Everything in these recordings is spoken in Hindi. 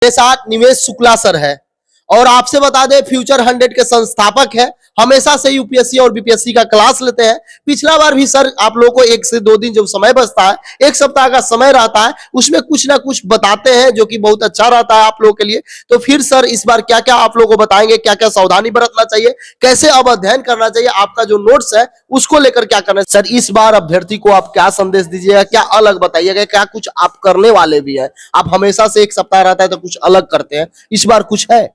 मेरे साथ निवेश शुक्ला सर है और आपसे बता दें फ्यूचर 100 के संस्थापक है। हमेशा से यूपीएससी और बीपीएससी का क्लास लेते हैं। पिछला बार भी सर आप लोगों को 1 से 2 दिन जब समय बचता है, 1 सप्ताह का समय रहता है, उसमें कुछ ना कुछ बताते हैं जो कि बहुत अच्छा रहता है आप लोगों के लिए। तो फिर सर इस बार क्या क्या आप लोगों को बताएंगे, क्या क्या सावधानी बरतना चाहिए, कैसे अब अध्ययन करना चाहिए, आपका जो नोट्स है उसको लेकर क्या करना है। सर इस बार अभ्यर्थी को आप क्या संदेश दीजिएगा, क्या अलग बताइएगा, क्या कुछ आप करने वाले भी हैं? आप हमेशा से 1 सप्ताह रहता है तो कुछ अलग करते हैं, इस बार कुछ है?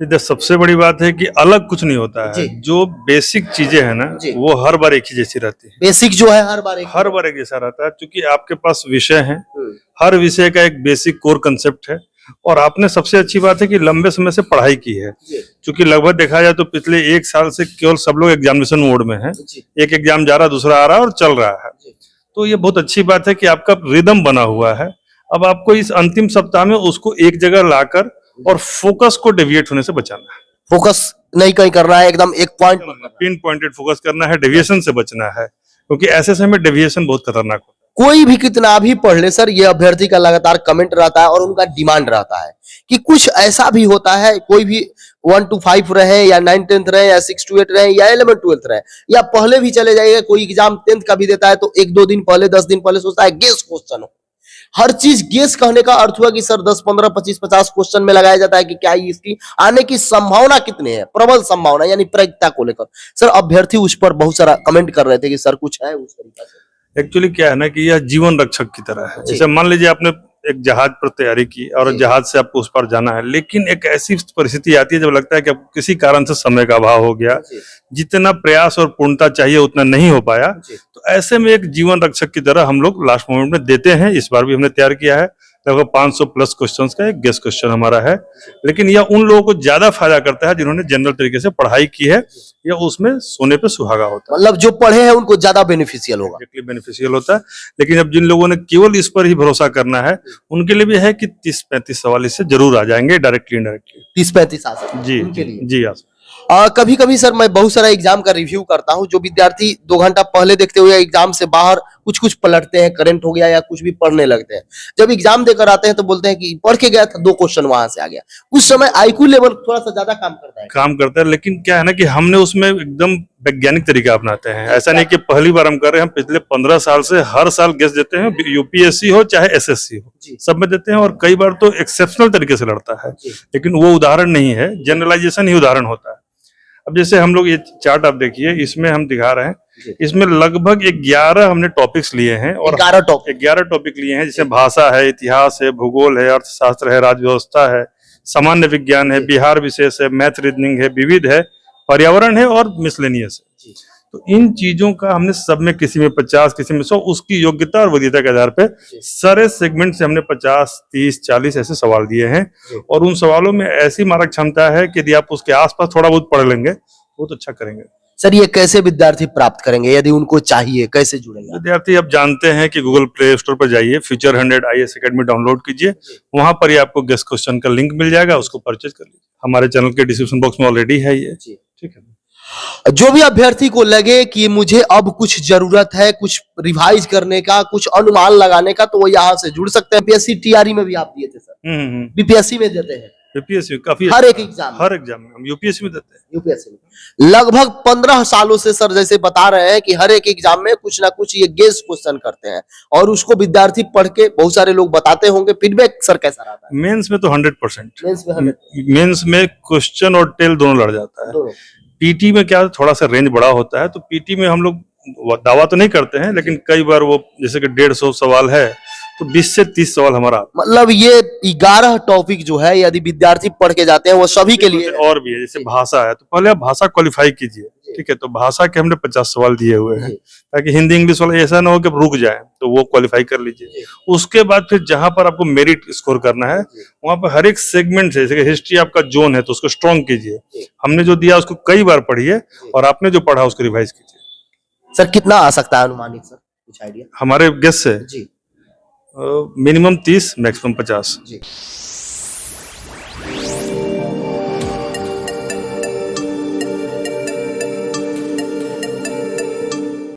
इधर सबसे बड़ी बात है कि अलग कुछ नहीं होता है। जो बेसिक चीजें हैं ना वो हर बार एक ही जैसी रहती है। बेसिक जो है हर बार एक जैसा रहता है, क्योंकि आपके पास विषय है, हर विषय का एक बेसिक कोर कंसेप्ट है। और आपने सबसे अच्छी बात है कि लंबे समय से पढ़ाई की है, क्योंकि लगभग देखा जाए तो पिछले 1 साल से केवल सब लोग एग्जामिनेशन मोड में है। एक एग्जाम जा रहा, दूसरा आ रहा और चल रहा है। तो ये बहुत अच्छी बात है कि आपका रिदम बना हुआ है। अब आपको इस अंतिम सप्ताह में उसको एक जगह लाकर और फोकस को डेविएट होने से बचाना है। फोकस नहीं कहीं करना है, एकदम एक पॉइंट पिन पॉइंटेड फोकस करना है, डेविएशन से बचना है, क्योंकि ऐसे समय डेविएशन बहुत खतरनाक होता है। कोई भी कितना भी पढ़ ले सर, ये अभ्यर्थी का लगातार कमेंट रहता है और उनका डिमांड रहता है कि कुछ ऐसा भी होता है, कोई भी 1 to 5 रहे या 9 10th रहे या 6 to 8 रहे या 11 12th रहे या पहले भी चले जाइएगा, कोई एग्जाम 10th का भी देता है तो 1-2 दिन पहले 10 दिन पहले सोचता है गेस क्वेश्चन हो। हर चीज गेस कहने का अर्थ हुआ कि सर 10 15 25 50 क्वेश्चन में लगाया जाता है कि क्या इसकी आने की संभावना कितनी है, प्रबल संभावना यानी प्रायिकता को लेकर। सर अभ्यर्थी उस पर बहुत सारा कमेंट कर रहे थे कि सर कुछ है उस तरीका से। एक्चुअली क्या है ना कि यह जीवन रक्षक की तरह है। जैसे मान लीजिए आपने एक जहाज पर तैयारी की और जहाज से आपको उस पर जाना है, लेकिन एक ऐसी परिस्थिति आती है जब लगता है कि आपको किसी कारण से समय का अभाव हो गया, जितना प्रयास और पूर्णता चाहिए उतना नहीं हो पाया, तो ऐसे में एक जीवन रक्षक की तरह हम लोग लास्ट मोमेंट में देते हैं। इस बार भी हमने तैयार किया है, लगभग 500 प्लस क्वेश्चंस का एक गेस क्वेश्चन हमारा है। लेकिन यह उन लोगों को ज्यादा फायदा करता है जिन्होंने जनरल तरीके से पढ़ाई की है, या उसमें सोने पे सुहागा होता है। मतलब जो पढ़े हैं उनको ज्यादा बेनिफिशियल होगा। बेनिफिशियल होता है। लेकिन अब जिन लोगों ने केवल इस पर ही भरोसा करना है, उनके लिए भी है कि 30-35 सवाल इससे जरूर आ जाएंगे, डायरेक्टली इनडायरेक्टली 30-35 आ सकते जी जी। कभी कभी सर मैं बहुत सारा एग्जाम का रिव्यू करता हूं, जो विद्यार्थी 2 घंटा पहले देखते हुए एग्जाम से बाहर कुछ कुछ पलटते हैं, करंट हो गया या कुछ भी पढ़ने लगते हैं। जब एग्जाम देकर आते हैं तो बोलते हैं कि पढ़ के गया था, 2 क्वेश्चन वहां से आ गया। उस समय आईक्यू लेवल थोड़ा सा ज्यादा काम करता है। लेकिन क्या है ना कि हमने उसमें एकदम वैज्ञानिक तरीका अपनाते हैं। ऐसा नहीं कि पहली बार हम कर रहे हैं, हम पिछले 15 साल से हर साल गेस देते हैं, यूपीएससी हो चाहे एसएससी हो, सब में देते हैं। और कई बार तो एक्सेप्शनल तरीके से लड़ता है, लेकिन वो उदाहरण नहीं है, जनरलाइजेशन ही उदाहरण होता है। अब जैसे हम लोग ये चार्ट आप देखिए, इसमें हम दिखा रहे हैं, इसमें लगभग 11 हमने टॉपिक्स लिए हैं और 11 टॉपिक लिए हैं, जैसे भाषा है, इतिहास है, भूगोल है, अर्थशास्त्र है, राज्य व्यवस्था है, सामान्य विज्ञान है, बिहार विशेष है, मैथ रीजनिंग है, विविध है, पर्यावरण है और मिसलेनियस है। तो इन चीजों का हमने सब में, किसी में 50 किसी में 100, उसकी योग्यता और वरीयता के आधार पे सारे सेगमेंट से हमने 50 30 40 ऐसे सवाल दिए हैं। और उन सवालों में ऐसी मारक क्षमता है कि यदि आप उसके आसपास थोड़ा बहुत पढ़ लेंगे बहुत अच्छा करेंगे। सर ये कैसे विद्यार्थी प्राप्त करेंगे, यदि उनको चाहिए कैसे जुड़ेंगे? विद्यार्थी अब जानते हैं कि गूगल प्ले स्टोर पर जाइए, फ्यूचर 100 IAS अकेडमी डाउनलोड कीजिए, वहां पर ही आपको गेस्ट क्वेश्चन का लिंक मिल जाएगा, उसको परचेज कर लीजिए। हमारे चैनल के डिस्क्रिप्शन बॉक्स में ऑलरेडी है ये, ठीक है। जो भी अभ्यर्थी को लगे कि मुझे अब कुछ जरूरत है, कुछ रिवाइज करने का, कुछ अनुमान लगाने का, तो वो यहाँ से जुड़ सकते हैं। बीपीएससी टीआरई में भी आप दिए थे सर, बीपीएससी में देते हैं, यूपीएससी काफी हर एक एग्जाम में हम यूपीएससी में देते हैं। यूपीएससी में लगभग 15 सालों से सर जैसे बता रहे हैं कि हर एक एग्जाम में कुछ ना कुछ ये गेस क्वेश्चन करते हैं और उसको विद्यार्थी पढ़ के, बहुत सारे लोग बताते होंगे, फीडबैक सर कैसा रहा है? मेंस में तो 100%, मेंस में क्वेश्चन और टेल दोनों लड़ जाता है। पीटी में क्या थोड़ा सा रेंज बड़ा होता है, तो पीटी में हम लोग दावा तो नहीं करते हैं, लेकिन कई बार वो जैसे कि 150 सवाल है तो 20 से 30 सवाल हमारा। मतलब ये 11 टॉपिक जो है यदि विद्यार्थी पढ़ के जाते हैं वो सभी के लिए। और भी है, जैसे भाषा है तो पहले आप भाषा क्वालिफाई कीजिए, ठीक है। तो भाषा के हमने 50 सवाल दिए हुए हैं, ताकि हिंदी इंग्लिश वाला ऐसा ना हो कि रुक जाए, तो वो क्वालिफाई कर लीजिए। उसके बाद फिर जहां पर आपको मेरिट स्कोर करना है, वहां पर हर एक सेगमेंट से, जैसे हिस्ट्री आपका जोन है तो उसको स्ट्रॉन्ग कीजिए। हमने जो दिया उसको कई बार पढ़िए और आपने जो पढ़ा उसको रिवाइज कीजिए। सर कितना आ सकता है अनुमानित, सर कुछ आइडिया? हमारे गेस से मिनिमम 30, मैक्सिमम 50 जी।